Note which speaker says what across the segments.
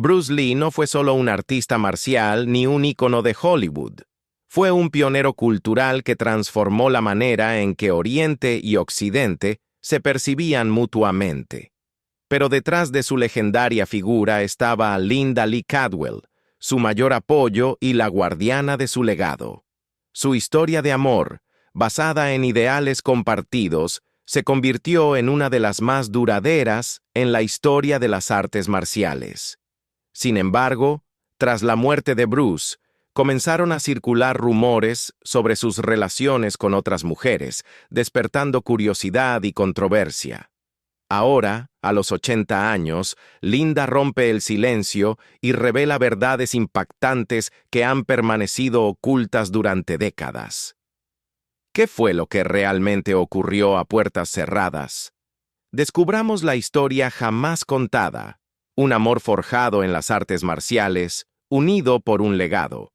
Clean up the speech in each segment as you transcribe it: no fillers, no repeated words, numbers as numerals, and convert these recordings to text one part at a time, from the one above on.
Speaker 1: Bruce Lee no fue solo un artista marcial ni un ícono de Hollywood. Fue un pionero cultural que transformó la manera en que Oriente y Occidente se percibían mutuamente. Pero detrás de su legendaria figura estaba Linda Lee Cadwell, su mayor apoyo y la guardiana de su legado. Su historia de amor, basada en ideales compartidos, se convirtió en una de las más duraderas en la historia de las artes marciales. Sin embargo, tras la muerte de Bruce, comenzaron a circular rumores sobre sus relaciones con otras mujeres, despertando curiosidad y controversia. Ahora, a los 80 años, Linda rompe el silencio y revela verdades impactantes que han permanecido ocultas durante décadas. ¿Qué fue lo que realmente ocurrió a puertas cerradas? Descubramos la historia jamás contada, un amor forjado en las artes marciales, unido por un legado.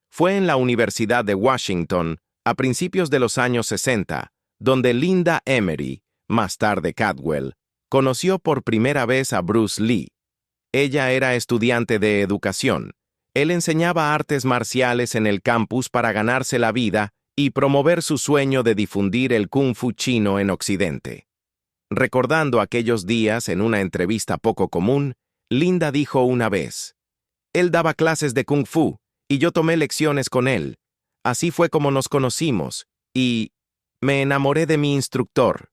Speaker 1: Fue en la Universidad de Washington, a principios de los años 60, donde Linda Emery, más tarde Cadwell, conoció por primera vez a Bruce Lee. Ella era estudiante de educación. Él enseñaba artes marciales en el campus para ganarse la vida y promover su sueño de difundir el Kung Fu chino en Occidente. Recordando aquellos días en una entrevista poco común, Linda dijo una vez: «Él daba clases de Kung Fu y yo tomé lecciones con él. Así fue como nos conocimos y me enamoré de mi instructor».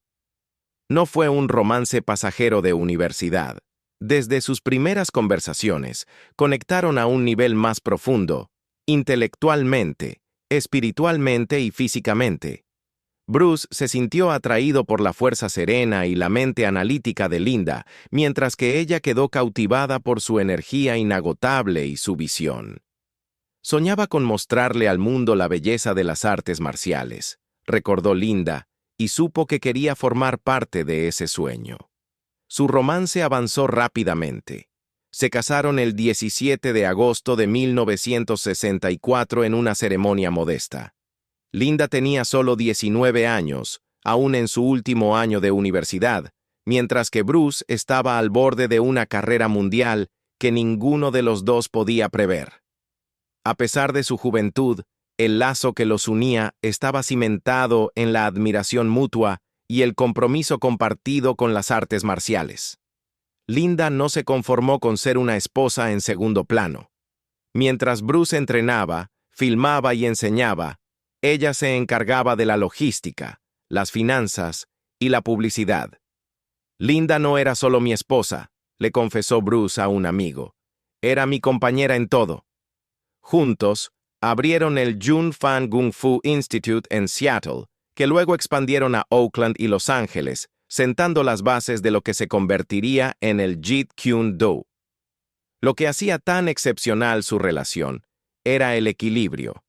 Speaker 1: No fue un romance pasajero de universidad. Desde sus primeras conversaciones, conectaron a un nivel más profundo, intelectualmente, espiritualmente y físicamente. Bruce se sintió atraído por la fuerza serena y la mente analítica de Linda, mientras que ella quedó cautivada por su energía inagotable y su visión. Soñaba con mostrarle al mundo la belleza de las artes marciales, recordó Linda, y supo que quería formar parte de ese sueño. Su romance avanzó rápidamente. Se casaron el 17 de agosto de 1964 en una ceremonia modesta. Linda tenía solo 19 años, aún en su último año de universidad, mientras que Bruce estaba al borde de una carrera mundial que ninguno de los dos podía prever. A pesar de su juventud, el lazo que los unía estaba cimentado en la admiración mutua y el compromiso compartido con las artes marciales. Linda no se conformó con ser una esposa en segundo plano. Mientras Bruce entrenaba, filmaba y enseñaba, ella se encargaba de la logística, las finanzas y la publicidad. «Linda no era solo mi esposa», le confesó Bruce a un amigo. «Era mi compañera en todo». Juntos, abrieron el Jun Fan Kung Fu Institute en Seattle, que luego expandieron a Oakland y Los Ángeles, sentando las bases de lo que se convertiría en el Jeet Kune Do. Lo que hacía tan excepcional su relación era el equilibrio.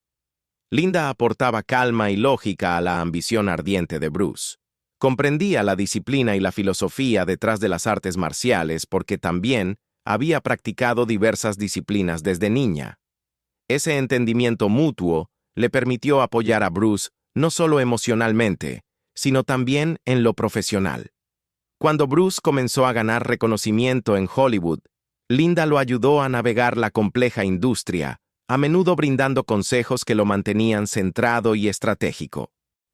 Speaker 1: Linda aportaba calma y lógica a la ambición ardiente de Bruce. Comprendía la disciplina y la filosofía detrás de las artes marciales porque también había practicado diversas disciplinas desde niña. Ese entendimiento mutuo le permitió apoyar a Bruce no solo emocionalmente, sino también en lo profesional. Cuando Bruce comenzó a ganar reconocimiento en Hollywood, Linda lo ayudó a navegar la compleja industria, a menudo brindando consejos que lo mantenían centrado y estratégico.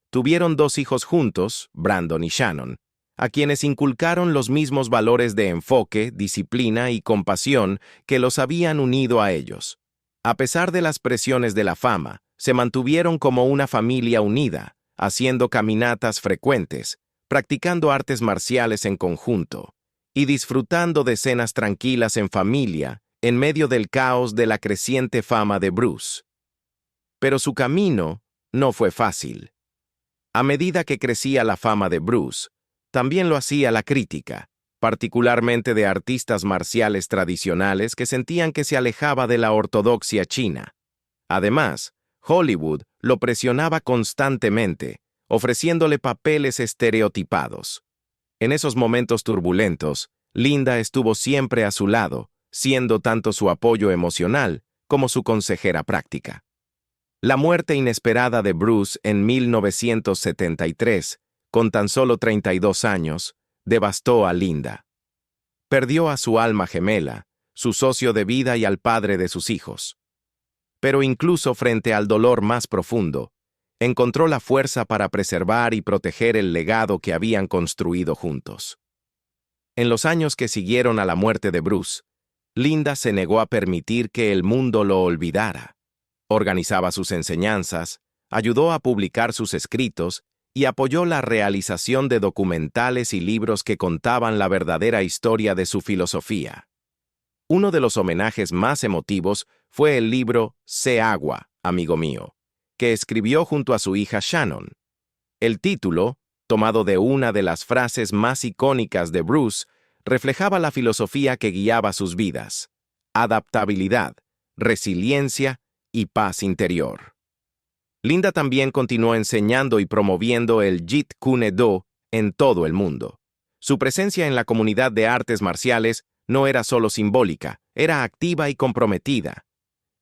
Speaker 1: Tuvieron 2 hijos juntos, Brandon y Shannon, a quienes inculcaron los mismos valores de enfoque, disciplina y compasión que los habían unido a ellos. A pesar de las presiones de la fama, se mantuvieron como una familia unida, haciendo caminatas frecuentes, practicando artes marciales en conjunto y disfrutando de cenas tranquilas en familia en medio del caos de la creciente fama de Bruce. Pero su camino no fue fácil. A medida que crecía la fama de Bruce, también lo hacía la crítica, particularmente de artistas marciales tradicionales que sentían que se alejaba de la ortodoxia china. Además, Hollywood lo presionaba constantemente, ofreciéndole papeles estereotipados. En esos momentos turbulentos, Linda estuvo siempre a su lado, siendo tanto su apoyo emocional como su consejera práctica. La muerte inesperada de Bruce en 1973, con tan solo 32 años, devastó a Linda. Perdió a su alma gemela, su socio de vida y al padre de sus hijos. Pero incluso frente al dolor más profundo, encontró la fuerza para preservar y proteger el legado que habían construido juntos. En los años que siguieron a la muerte de Bruce, Linda se negó a permitir que el mundo lo olvidara. Organizaba sus enseñanzas, ayudó a publicar sus escritos y apoyó la realización de documentales y libros que contaban la verdadera historia de su filosofía. Uno de los homenajes más emotivos fue el libro Sé agua, amigo mío, que escribió junto a su hija Shannon. El título, tomado de una de las frases más icónicas de Bruce, reflejaba la filosofía que guiaba sus vidas: adaptabilidad, resiliencia y paz interior. Linda también continuó enseñando y promoviendo el Jeet Kune Do en todo el mundo. Su presencia en la comunidad de artes marciales no era solo simbólica, era activa y comprometida.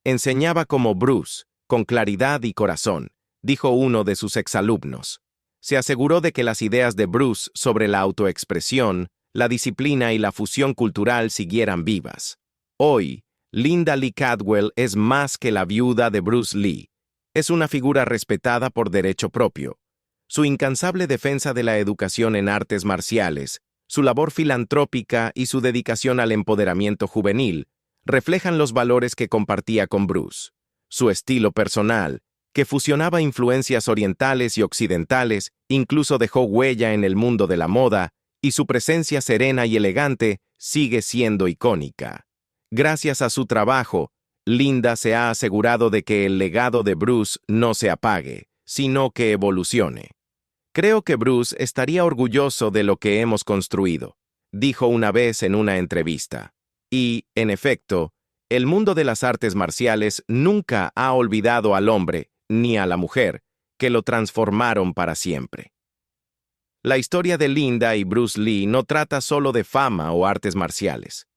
Speaker 1: Enseñaba como Bruce, con claridad y corazón, dijo uno de sus exalumnos. Se aseguró de que las ideas de Bruce sobre la autoexpresión, la disciplina y la fusión cultural siguieran vivas. Hoy, Linda Lee Cadwell es más que la viuda de Bruce Lee. Es una figura respetada por derecho propio. Su incansable defensa de la educación en artes marciales, su labor filantrópica y su dedicación al empoderamiento juvenil reflejan los valores que compartía con Bruce. Su estilo personal, que fusionaba influencias orientales y occidentales, incluso dejó huella en el mundo de la moda, y su presencia serena y elegante sigue siendo icónica. Gracias a su trabajo, Linda se ha asegurado de que el legado de Bruce no se apague, sino que evolucione. Creo que Bruce estaría orgulloso de lo que hemos construido, dijo una vez en una entrevista. Y, en efecto, el mundo de las artes marciales nunca ha olvidado al hombre, ni a la mujer, que lo transformaron para siempre. La historia de Linda y Bruce Lee no trata solo de fama o artes marciales.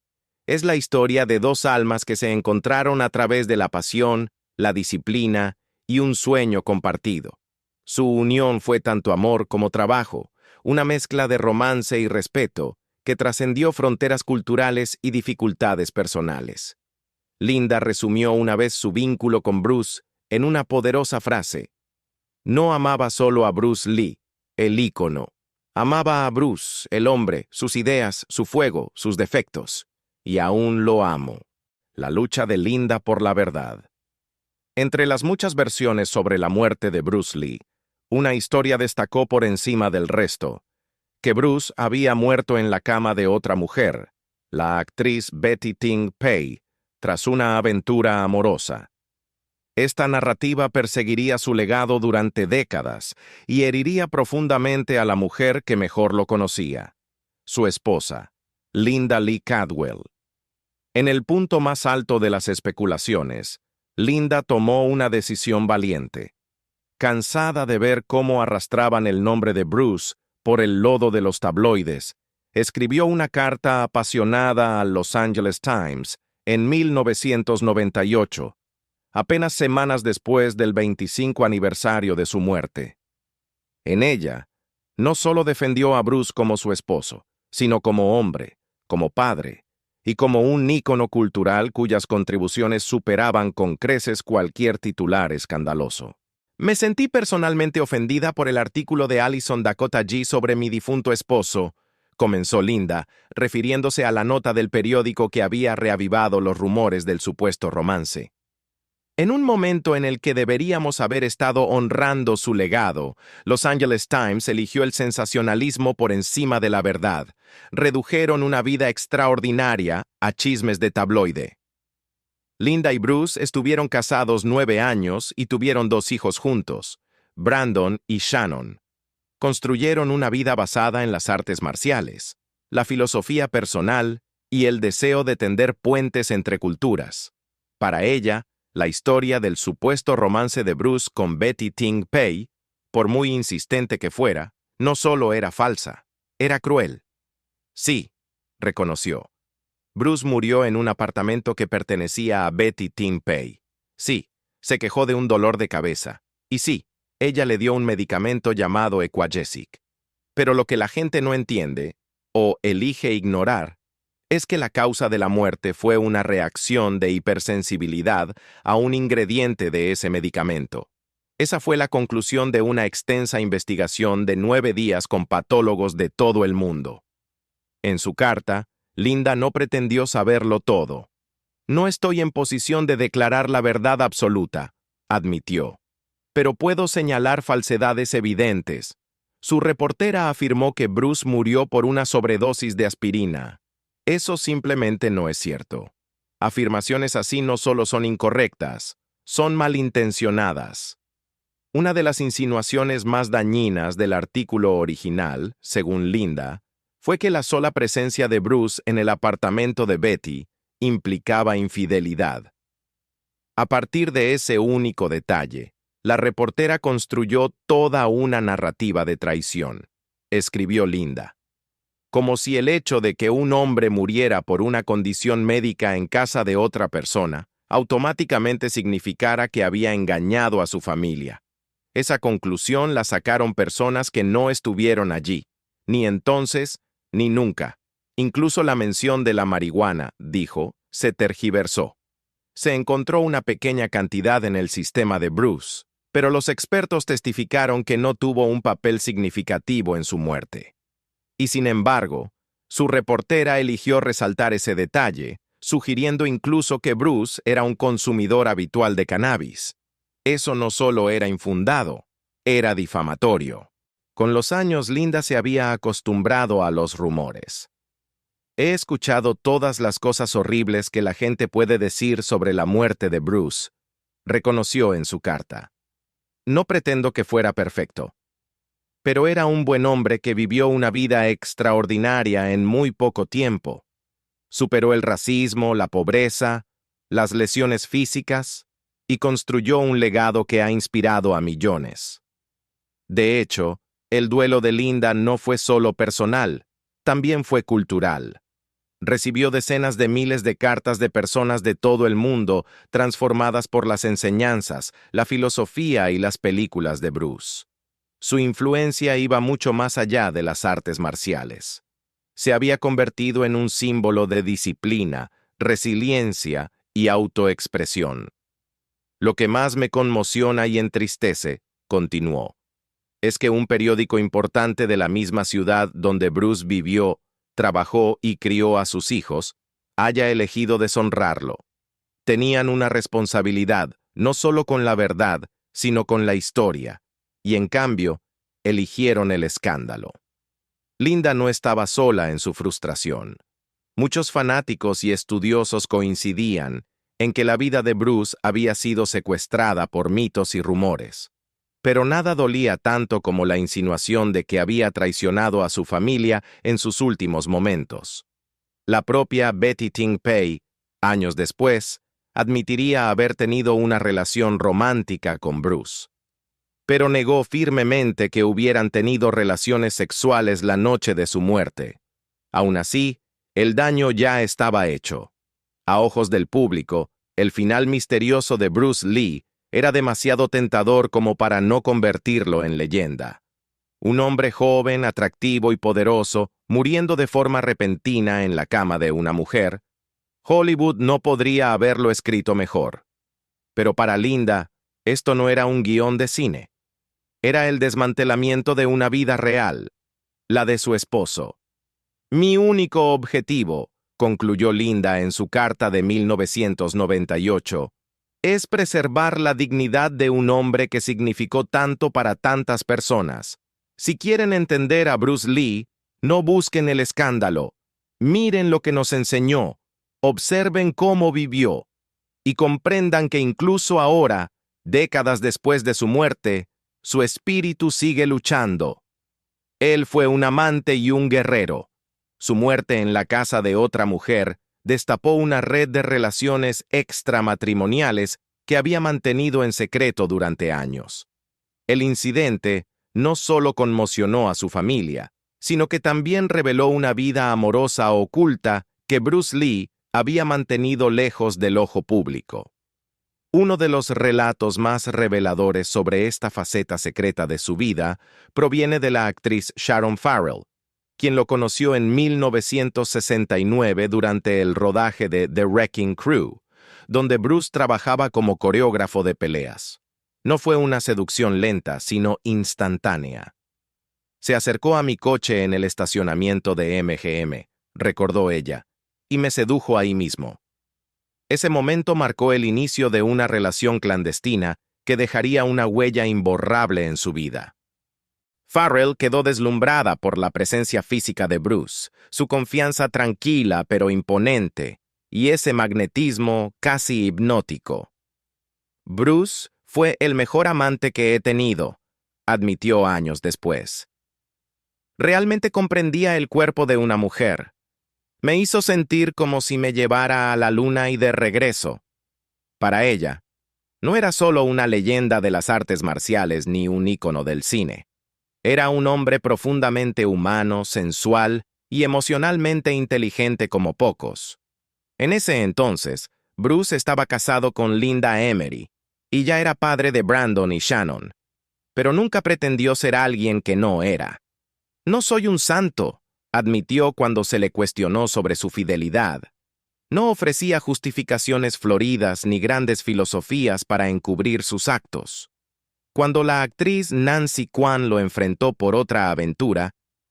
Speaker 1: Es la historia de dos almas que se encontraron a través de la pasión, la disciplina y un sueño compartido. Su unión fue tanto amor como trabajo, una mezcla de romance y respeto que trascendió fronteras culturales y dificultades personales. Linda resumió una vez su vínculo con Bruce en una poderosa frase: no amaba solo a Bruce Lee, el ícono. Amaba a Bruce, el hombre, sus ideas, su fuego, sus defectos. Y aún lo amo. La lucha de Linda por la verdad. Entre las muchas versiones sobre la muerte de Bruce Lee, una historia destacó por encima del resto: que Bruce había muerto en la cama de otra mujer, la actriz Betty Ting Pei, tras una aventura amorosa. Esta narrativa perseguiría su legado durante décadas y heriría profundamente a la mujer que mejor lo conocía, su esposa, Linda Lee Cadwell. En el punto más alto de las especulaciones, Linda tomó una decisión valiente. Cansada de ver cómo arrastraban el nombre de Bruce por el lodo de los tabloides, escribió una carta apasionada al Los Angeles Times en 1998, apenas semanas después del 25 aniversario de su muerte. En ella, no solo defendió a Bruce como su esposo, sino como hombre, como padre, y como un ícono cultural cuyas contribuciones superaban con creces cualquier titular escandaloso. Me sentí personalmente ofendida por el artículo de Alison Dakota G sobre mi difunto esposo, comenzó Linda, refiriéndose a la nota del periódico que había reavivado los rumores del supuesto romance. En un momento en el que deberíamos haber estado honrando su legado, Los Angeles Times eligió el sensacionalismo por encima de la verdad. Redujeron una vida extraordinaria a chismes de tabloide. Linda y Bruce estuvieron casados 9 años y tuvieron 2 hijos juntos, Brandon y Shannon. Construyeron una vida basada en las artes marciales, la filosofía personal y el deseo de tender puentes entre culturas. Para ella, la historia del supuesto romance de Bruce con Betty Ting Pei, por muy insistente que fuera, no solo era falsa, era cruel. Sí, reconoció. Bruce murió en un apartamento que pertenecía a Betty Ting Pei. Sí, se quejó de un dolor de cabeza. Y sí, ella le dio un medicamento llamado Equagesic. Pero lo que la gente no entiende, o elige ignorar, es que la causa de la muerte fue una reacción de hipersensibilidad a un ingrediente de ese medicamento. Esa fue la conclusión de una extensa investigación de 9 días con patólogos de todo el mundo. En su carta, Linda no pretendió saberlo todo. No estoy en posición de declarar la verdad absoluta, admitió. Pero puedo señalar falsedades evidentes. Su reportera afirmó que Bruce murió por una sobredosis de aspirina. Eso simplemente no es cierto. Afirmaciones así no solo son incorrectas, son malintencionadas. Una de las insinuaciones más dañinas del artículo original, según Linda, fue que la sola presencia de Bruce en el apartamento de Betty implicaba infidelidad. A partir de ese único detalle, la reportera construyó toda una narrativa de traición, escribió Linda. Como si el hecho de que un hombre muriera por una condición médica en casa de otra persona automáticamente significara que había engañado a su familia. Esa conclusión la sacaron personas que no estuvieron allí, ni entonces, ni nunca. Incluso la mención de la marihuana, dijo, se tergiversó. Se encontró una pequeña cantidad en el sistema de Bruce, pero los expertos testificaron que no tuvo un papel significativo en su muerte. Y sin embargo, su reportera eligió resaltar ese detalle, sugiriendo incluso que Bruce era un consumidor habitual de cannabis. Eso no solo era infundado, era difamatorio. Con los años, Linda se había acostumbrado a los rumores. He escuchado todas las cosas horribles que la gente puede decir sobre la muerte de Bruce, reconoció en su carta. No pretendo que fuera perfecto, pero era un buen hombre que vivió una vida extraordinaria en muy poco tiempo. Superó el racismo, la pobreza, las lesiones físicas, y construyó un legado que ha inspirado a millones. De hecho, el duelo de Linda no fue solo personal, también fue cultural. Recibió decenas de miles de cartas de personas de todo el mundo transformadas por las enseñanzas, la filosofía y las películas de Bruce. Su influencia iba mucho más allá de las artes marciales. Se había convertido en un símbolo de disciplina, resiliencia y autoexpresión. Lo que más me conmociona y entristece, continuó, es que un periódico importante de la misma ciudad donde Bruce vivió, trabajó y crió a sus hijos, haya elegido deshonrarlo. Tenían una responsabilidad, no solo con la verdad, sino con la historia, y en cambio, eligieron el escándalo. Linda no estaba sola en su frustración. Muchos fanáticos y estudiosos coincidían en que la vida de Bruce había sido secuestrada por mitos y rumores. Pero nada dolía tanto como la insinuación de que había traicionado a su familia en sus últimos momentos. La propia Betty Ting Pei, años después, admitiría haber tenido una relación romántica con Bruce. Pero negó firmemente que hubieran tenido relaciones sexuales la noche de su muerte. Aún así, el daño ya estaba hecho. A ojos del público, el final misterioso de Bruce Lee era demasiado tentador como para no convertirlo en leyenda. Un hombre joven, atractivo y poderoso, muriendo de forma repentina en la cama de una mujer. Hollywood no podría haberlo escrito mejor. Pero para Linda, esto no era un guión de cine. Era el desmantelamiento de una vida real, la de su esposo. Mi único objetivo, concluyó Linda en su carta de 1998, es preservar la dignidad de un hombre que significó tanto para tantas personas. Si quieren entender a Bruce Lee, no busquen el escándalo. Miren lo que nos enseñó, observen cómo vivió, y comprendan que incluso ahora, décadas después de su muerte, su espíritu sigue luchando. Él fue un amante y un guerrero. Su muerte en la casa de otra mujer destapó una red de relaciones extramatrimoniales que había mantenido en secreto durante años. El incidente no solo conmocionó a su familia, sino que también reveló una vida amorosa oculta que Bruce Lee había mantenido lejos del ojo público. Uno de los relatos más reveladores sobre esta faceta secreta de su vida proviene de la actriz Sharon Farrell. quien lo conoció en 1969 durante el rodaje de The Wrecking Crew, donde Bruce trabajaba como coreógrafo de peleas. No fue una seducción lenta, sino instantánea. Se acercó a mi coche en el estacionamiento de MGM, recordó ella, y me sedujo ahí mismo. Ese momento marcó el inicio de una relación clandestina que dejaría una huella imborrable en su vida. Farrell quedó deslumbrada por la presencia física de Bruce, su confianza tranquila pero imponente, y ese magnetismo casi hipnótico. Bruce fue el mejor amante que he tenido, admitió años después. Realmente comprendía el cuerpo de una mujer. Me hizo sentir como si me llevara a la luna y de regreso. Para ella, no era solo una leyenda de las artes marciales ni un ícono del cine. Era un hombre profundamente humano, sensual y emocionalmente inteligente como pocos. En ese entonces, Bruce estaba casado con Linda Emery y ya era padre de Brandon y Shannon, pero nunca pretendió ser alguien que no era. No soy un santo, admitió cuando se le cuestionó sobre su fidelidad. No ofrecía justificaciones floridas ni grandes filosofías para encubrir sus actos. Cuando la actriz Nancy Kwan lo enfrentó por otra aventura,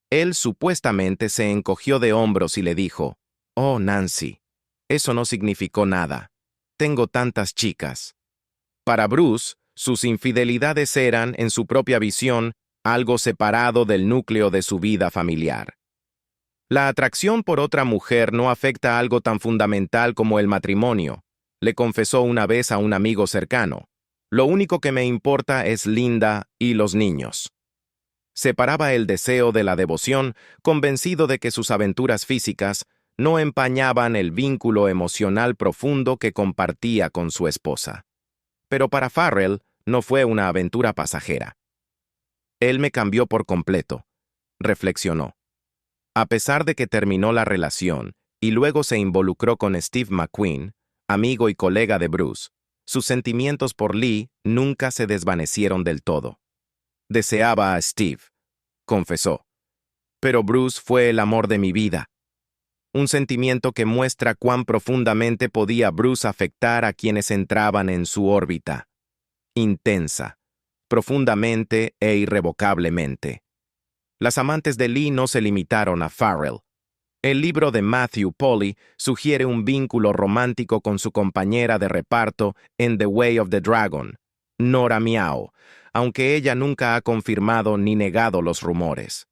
Speaker 1: él supuestamente se encogió de hombros y le dijo, «Oh, Nancy, eso no significó nada. Tengo tantas chicas». Para Bruce, sus infidelidades eran, en su propia visión, algo separado del núcleo de su vida familiar. La atracción por otra mujer no afecta algo tan fundamental como el matrimonio, le confesó una vez a un amigo cercano. Lo único que me importa es Linda y los niños. Separaba el deseo de la devoción, convencido de que sus aventuras físicas no empañaban el vínculo emocional profundo que compartía con su esposa. Pero para Farrell no fue una aventura pasajera. Él me cambió por completo, reflexionó. A pesar de que terminó la relación y luego se involucró con Steve McQueen, amigo y colega de Bruce, sus sentimientos por Lee nunca se desvanecieron del todo. Deseaba a Steve, confesó. Pero Bruce fue el amor de mi vida. Un sentimiento que muestra cuán profundamente podía Bruce afectar a quienes entraban en su órbita. Intensa, profundamente e irrevocablemente. Las amantes de Lee no se limitaron a Farrell. El libro de Matthew Polly sugiere un vínculo romántico con su compañera de reparto en The Way of the Dragon, Nora Miao, aunque ella nunca ha confirmado ni negado los rumores.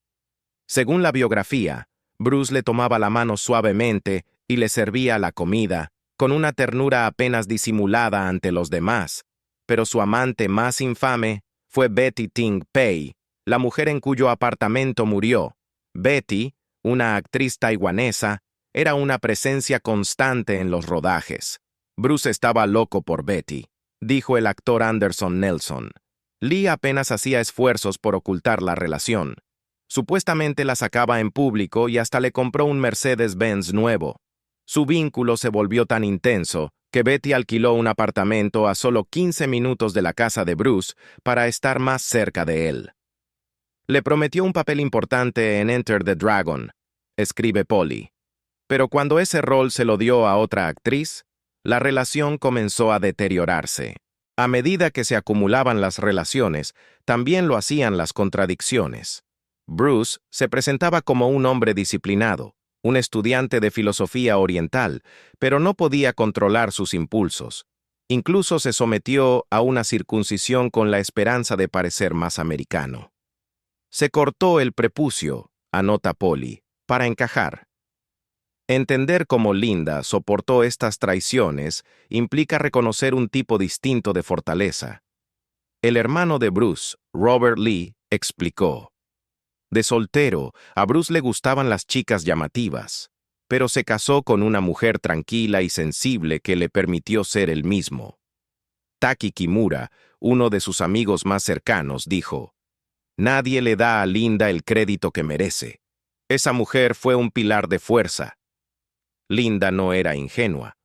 Speaker 1: Según la biografía, Bruce le tomaba la mano suavemente y le servía la comida, con una ternura apenas disimulada ante los demás, pero su amante más infame fue Betty Ting Pei, la mujer en cuyo apartamento murió. Betty, una actriz taiwanesa, era una presencia constante en los rodajes. Bruce estaba loco por Betty, dijo el actor Anderson Nelson. Lee apenas hacía esfuerzos por ocultar la relación. Supuestamente la sacaba en público y hasta le compró un Mercedes-Benz nuevo. Su vínculo se volvió tan intenso que Betty alquiló un apartamento a solo 15 minutos de la casa de Bruce para estar más cerca de él. Le prometió un papel importante en Enter the Dragon, escribe Polly. Pero cuando ese rol se lo dio a otra actriz, la relación comenzó a deteriorarse. A medida que se acumulaban las relaciones, también lo hacían las contradicciones. Bruce se presentaba como un hombre disciplinado, un estudiante de filosofía oriental, pero no podía controlar sus impulsos. Incluso se sometió a una circuncisión con la esperanza de parecer más americano. Se cortó el prepucio, anota Polly, para encajar. Entender cómo Linda soportó estas traiciones implica reconocer un tipo distinto de fortaleza. El hermano de Bruce, Robert Lee, explicó. De soltero, a Bruce le gustaban las chicas llamativas, pero se casó con una mujer tranquila y sensible que le permitió ser él mismo. Taki Kimura, uno de sus amigos más cercanos, dijo, «Nadie le da a Linda el crédito que merece. Esa mujer fue un pilar de fuerza». Linda no era ingenua.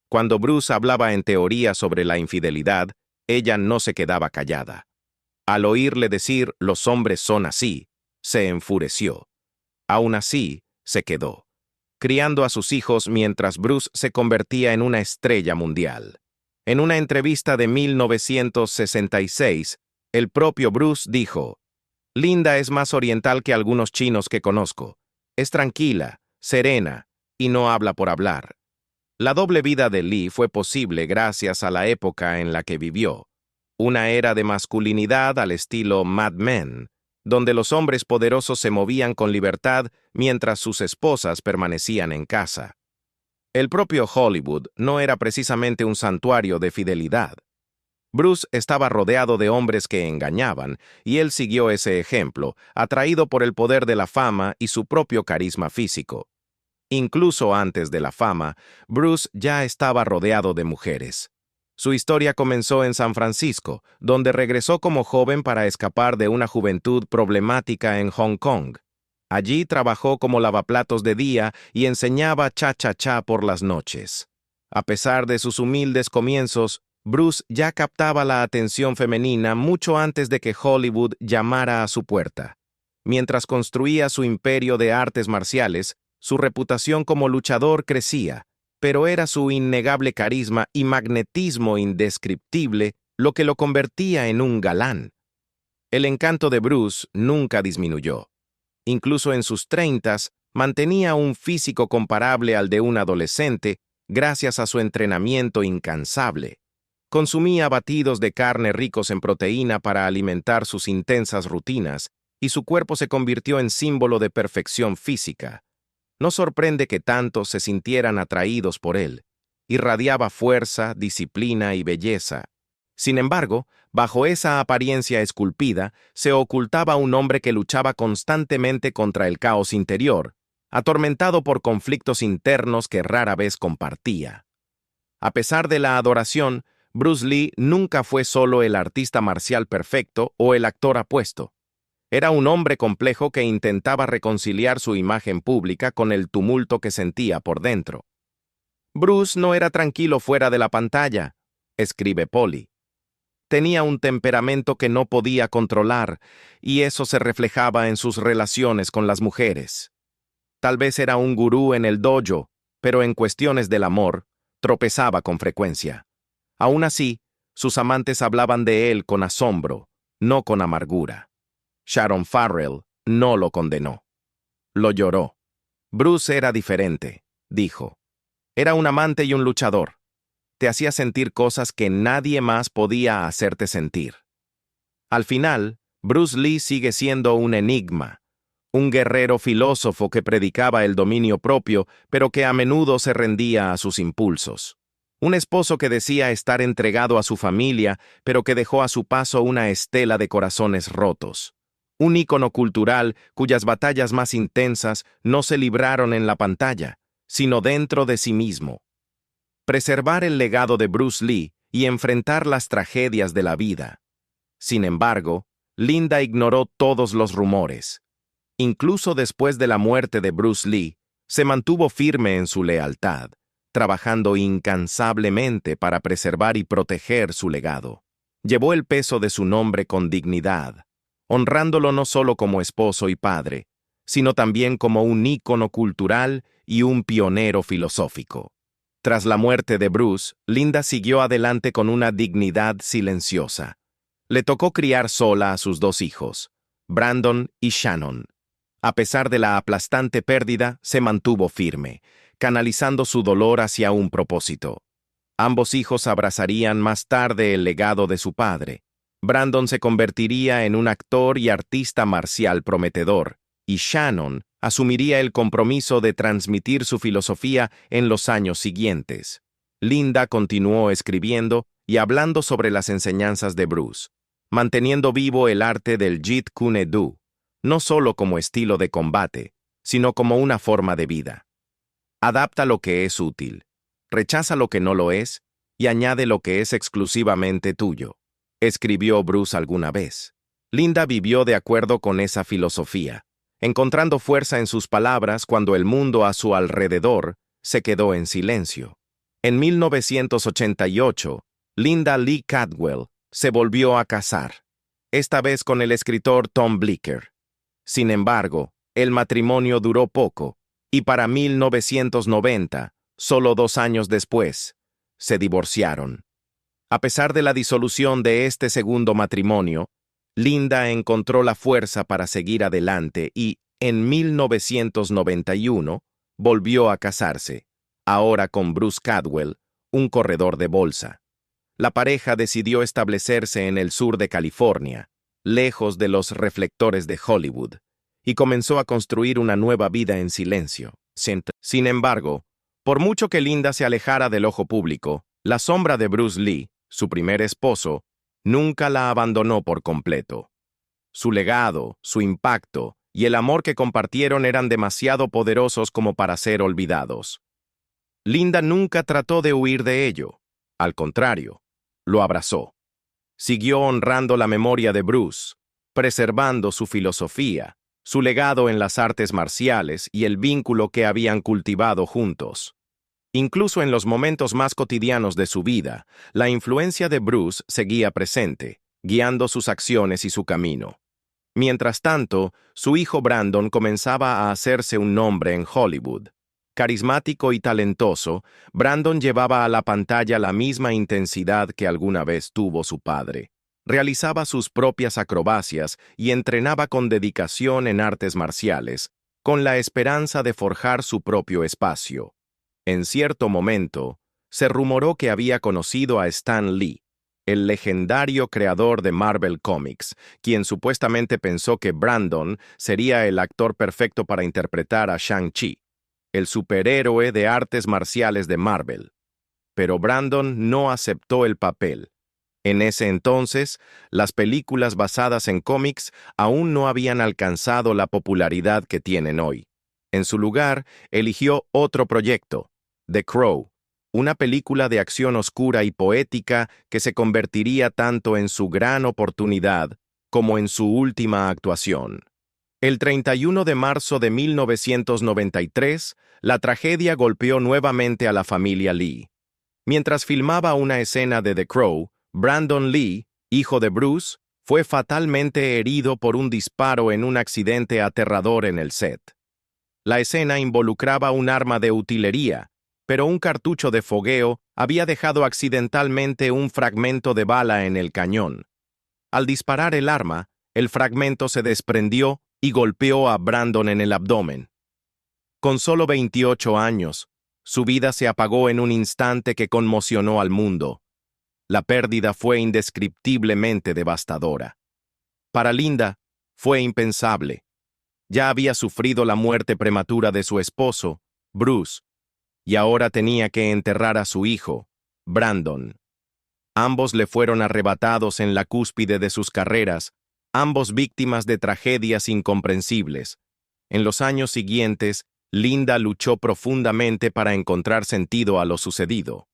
Speaker 1: Cuando Bruce hablaba en teoría sobre la infidelidad, ella no se quedaba callada. Al oírle decir «los hombres son así», se enfureció. Aún así, se quedó, criando a sus hijos mientras Bruce se convertía en una estrella mundial. En una entrevista de 1966, el propio Bruce dijo: Linda es más oriental que algunos chinos que conozco. Es tranquila, serena, y no habla por hablar. La doble vida de Lee fue posible gracias a la época en la que vivió. Una era de masculinidad al estilo Mad Men, donde los hombres poderosos se movían con libertad mientras sus esposas permanecían en casa. El propio Hollywood no era precisamente un santuario de fidelidad. Bruce estaba rodeado de hombres que engañaban, y él siguió ese ejemplo, atraído por el poder de la fama y su propio carisma físico. Incluso antes de la fama, Bruce ya estaba rodeado de mujeres. Su historia comenzó en San Francisco, donde regresó como joven para escapar de una juventud problemática en Hong Kong. Allí trabajó como lavaplatos de día y enseñaba cha-cha-cha por las noches. A pesar de sus humildes comienzos, Bruce ya captaba la atención femenina mucho antes de que Hollywood llamara a su puerta. Mientras construía su imperio de artes marciales, su reputación como luchador crecía, pero era su innegable carisma y magnetismo indescriptible lo que lo convertía en un galán. El encanto de Bruce nunca disminuyó. Incluso en sus 30s, mantenía un físico comparable al de un adolescente gracias a su entrenamiento incansable. Consumía batidos de carne ricos en proteína para alimentar sus intensas rutinas, y su cuerpo se convirtió en símbolo de perfección física. No sorprende que tantos se sintieran atraídos por él. Irradiaba fuerza, disciplina y belleza. Sin embargo, bajo esa apariencia esculpida, se ocultaba un hombre que luchaba constantemente contra el caos interior, atormentado por conflictos internos que rara vez compartía. A pesar de la adoración, Bruce Lee nunca fue solo el artista marcial perfecto o el actor apuesto. Era un hombre complejo que intentaba reconciliar su imagen pública con el tumulto que sentía por dentro. Bruce no era tranquilo fuera de la pantalla, escribe Polly. Tenía un temperamento que no podía controlar, y eso se reflejaba en sus relaciones con las mujeres. Tal vez era un gurú en el dojo, pero en cuestiones del amor, tropezaba con frecuencia. Aún así, sus amantes hablaban de él con asombro, no con amargura. Sharon Farrell no lo condenó. Lo lloró. Bruce era diferente, dijo. Era un amante y un luchador. Te hacía sentir cosas que nadie más podía hacerte sentir. Al final, Bruce Lee sigue siendo un enigma, un guerrero filósofo que predicaba el dominio propio, pero que a menudo se rendía a sus impulsos. Un esposo que decía estar entregado a su familia, pero que dejó a su paso una estela de corazones rotos. Un ícono cultural cuyas batallas más intensas no se libraron en la pantalla, sino dentro de sí mismo. Preservar el legado de Bruce Lee y enfrentar las tragedias de la vida. Sin embargo, Linda ignoró todos los rumores. Incluso después de la muerte de Bruce Lee, se mantuvo firme en su lealtad, trabajando incansablemente para preservar y proteger su legado. Llevó el peso de su nombre con dignidad, honrándolo no solo como esposo y padre, sino también como un ícono cultural y un pionero filosófico. Tras la muerte de Bruce, Linda siguió adelante con una dignidad silenciosa. Le tocó criar sola a sus 2 hijos, Brandon y Shannon. A pesar de la aplastante pérdida, se mantuvo firme, canalizando su dolor hacia un propósito. Ambos hijos abrazarían más tarde el legado de su padre. Brandon se convertiría en un actor y artista marcial prometedor, y Shannon asumiría el compromiso de transmitir su filosofía en los años siguientes. Linda continuó escribiendo y hablando sobre las enseñanzas de Bruce, manteniendo vivo el arte del Jeet Kune Do, no solo como estilo de combate, sino como una forma de vida. Adapta lo que es útil, rechaza lo que no lo es y añade lo que es exclusivamente tuyo, escribió Bruce alguna vez. Linda vivió de acuerdo con esa filosofía, encontrando fuerza en sus palabras cuando el mundo a su alrededor se quedó en silencio. En 1988, Linda Lee Cadwell se volvió a casar, esta vez con el escritor Tom Blicker. Sin embargo, El matrimonio duró poco, y para 1990, solo 2 años después, se divorciaron. A pesar de la disolución de este segundo matrimonio, Linda encontró la fuerza para seguir adelante y, en 1991, volvió a casarse, ahora con Bruce Cadwell, un corredor de bolsa. La pareja decidió establecerse en el sur de California, lejos de los reflectores de Hollywood, y comenzó a construir una nueva vida en silencio. Sin embargo, por mucho que Linda se alejara del ojo público, la sombra de Bruce Lee, su primer esposo, nunca la abandonó por completo. Su legado, su impacto y el amor que compartieron eran demasiado poderosos como para ser olvidados. Linda nunca trató de huir de ello. Al contrario, lo abrazó. Siguió honrando la memoria de Bruce, preservando su filosofía, su legado en las artes marciales y el vínculo que habían cultivado juntos. Incluso en los momentos más cotidianos de su vida, la influencia de Bruce seguía presente, guiando sus acciones y su camino. Mientras tanto, su hijo Brandon comenzaba a hacerse un nombre en Hollywood. Carismático y talentoso, Brandon llevaba a la pantalla la misma intensidad que alguna vez tuvo su padre. Realizaba sus propias acrobacias y entrenaba con dedicación en artes marciales, con la esperanza de forjar su propio espacio. En cierto momento, se rumoró que había conocido a Stan Lee, el legendario creador de Marvel Comics, quien supuestamente pensó que Brandon sería el actor perfecto para interpretar a Shang-Chi, el superhéroe de artes marciales de Marvel. Pero Brandon no aceptó el papel. En ese entonces, las películas basadas en cómics aún no habían alcanzado la popularidad que tienen hoy. En su lugar, eligió otro proyecto, The Crow, una película de acción oscura y poética que se convertiría tanto en su gran oportunidad como en su última actuación. El 31 de marzo de 1993, la tragedia golpeó nuevamente a la familia Lee. Mientras filmaba una escena de The Crow, Brandon Lee, hijo de Bruce, fue fatalmente herido por un disparo en un accidente aterrador en el set. La escena involucraba un arma de utilería, pero un cartucho de fogueo había dejado accidentalmente un fragmento de bala en el cañón. Al disparar el arma, el fragmento se desprendió y golpeó a Brandon en el abdomen. Con solo 28 años, su vida se apagó en un instante que conmocionó al mundo. La pérdida fue indescriptiblemente devastadora. Para Linda, fue impensable. Ya había sufrido la muerte prematura de su esposo, Bruce, y ahora tenía que enterrar a su hijo, Brandon. Ambos le fueron arrebatados en la cúspide de sus carreras, ambos víctimas de tragedias incomprensibles. En los años siguientes, Linda luchó profundamente para encontrar sentido a lo sucedido.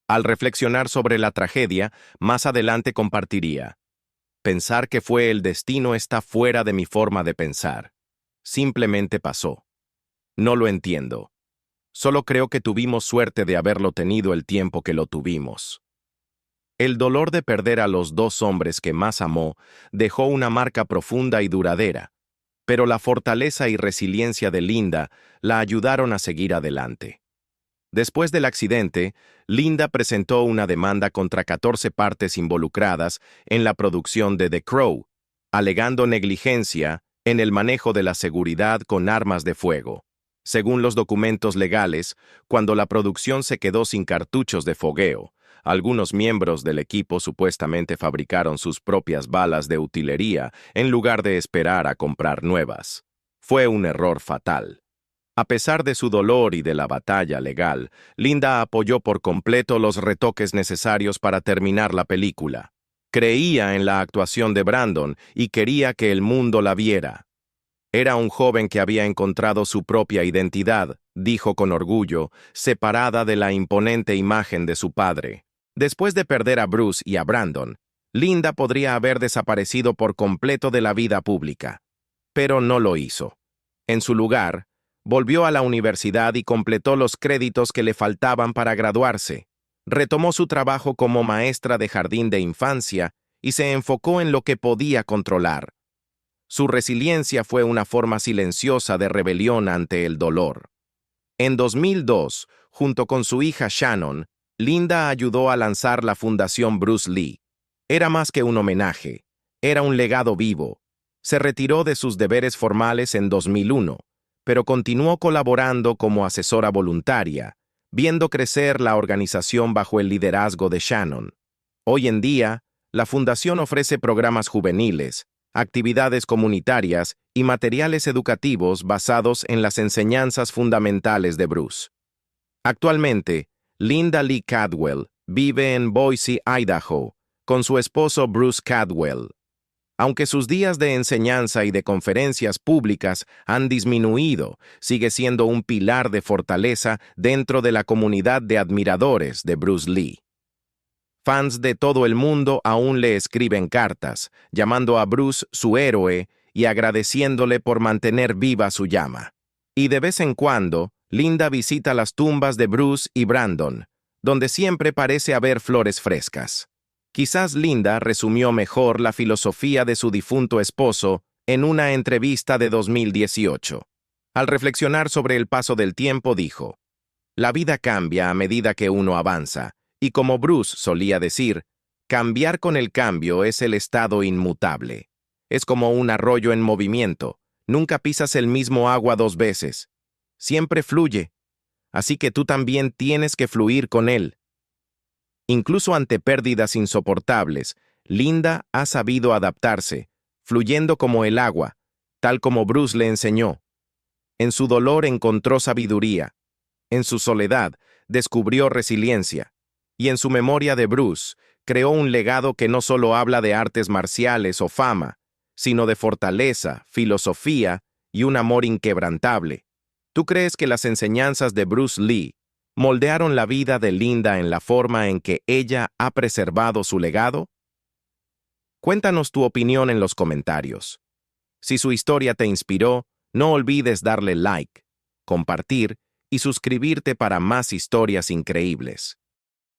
Speaker 1: Al reflexionar sobre la tragedia, más adelante compartiría: pensar que fue el destino está fuera de mi forma de pensar. Simplemente pasó. No lo entiendo. Solo creo que tuvimos suerte de haberlo tenido el tiempo que lo tuvimos. El dolor de perder a los 2 hombres que más amó dejó una marca profunda y duradera, pero la fortaleza y resiliencia de Linda la ayudaron a seguir adelante. Después del accidente, Linda presentó una demanda contra 14 partes involucradas en la producción de The Crow, alegando negligencia en el manejo de la seguridad con armas de fuego. Según los documentos legales, cuando la producción se quedó sin cartuchos de fogueo, algunos miembros del equipo supuestamente fabricaron sus propias balas de utilería en lugar de esperar a comprar nuevas. Fue un error fatal. A pesar de su dolor y de la batalla legal, Linda apoyó por completo los retoques necesarios para terminar la película. Creía en la actuación de Brandon y quería que el mundo la viera. Era un joven que había encontrado su propia identidad, dijo con orgullo, separada de la imponente imagen de su padre. Después de perder a Bruce y a Brandon, Linda podría haber desaparecido por completo de la vida pública. Pero no lo hizo. En su lugar, volvió a la universidad y completó los créditos que le faltaban para graduarse. Retomó su trabajo como maestra de jardín de infancia y se enfocó en lo que podía controlar: Su resiliencia fue una forma silenciosa de rebelión ante el dolor. En 2002, junto con su hija Shannon, Linda ayudó a lanzar la Fundación Bruce Lee. Era más que un homenaje, era un legado vivo. Se retiró de sus deberes formales en 2001, pero continuó colaborando como asesora voluntaria, viendo crecer la organización bajo el liderazgo de Shannon. Hoy en día, la fundación ofrece programas juveniles, actividades comunitarias y materiales educativos basados en las enseñanzas fundamentales de Bruce. Actualmente, Linda Lee Cadwell vive en Boise, Idaho, con su esposo Bruce Cadwell. Aunque sus días de enseñanza y de conferencias públicas han disminuido, sigue siendo un pilar de fortaleza dentro de la comunidad de admiradores de Bruce Lee. Fans de todo el mundo aún le escriben cartas, llamando a Bruce su héroe y agradeciéndole por mantener viva su llama. Y de vez en cuando, Linda visita las tumbas de Bruce y Brandon, donde siempre parece haber flores frescas. Quizás Linda resumió mejor la filosofía de su difunto esposo en una entrevista de 2018. Al reflexionar sobre el paso del tiempo, dijo: «La vida cambia a medida que uno avanza, y como Bruce solía decir, cambiar con el cambio es el estado inmutable. Es como un arroyo en movimiento, nunca pisas el mismo agua dos veces. Siempre fluye, así que tú también tienes que fluir con él». Incluso ante pérdidas insoportables, Linda ha sabido adaptarse, fluyendo como el agua, tal como Bruce le enseñó. En su dolor encontró sabiduría, en su soledad descubrió resiliencia, y en su memoria de Bruce creó un legado que no solo habla de artes marciales o fama, sino de fortaleza, filosofía y un amor inquebrantable. ¿Tú crees que las enseñanzas de Bruce Lee moldearon la vida de Linda en la forma en que ella ha preservado su legado? Cuéntanos tu opinión en los comentarios. Si su historia te inspiró, no olvides darle like, compartir y suscribirte para más historias increíbles.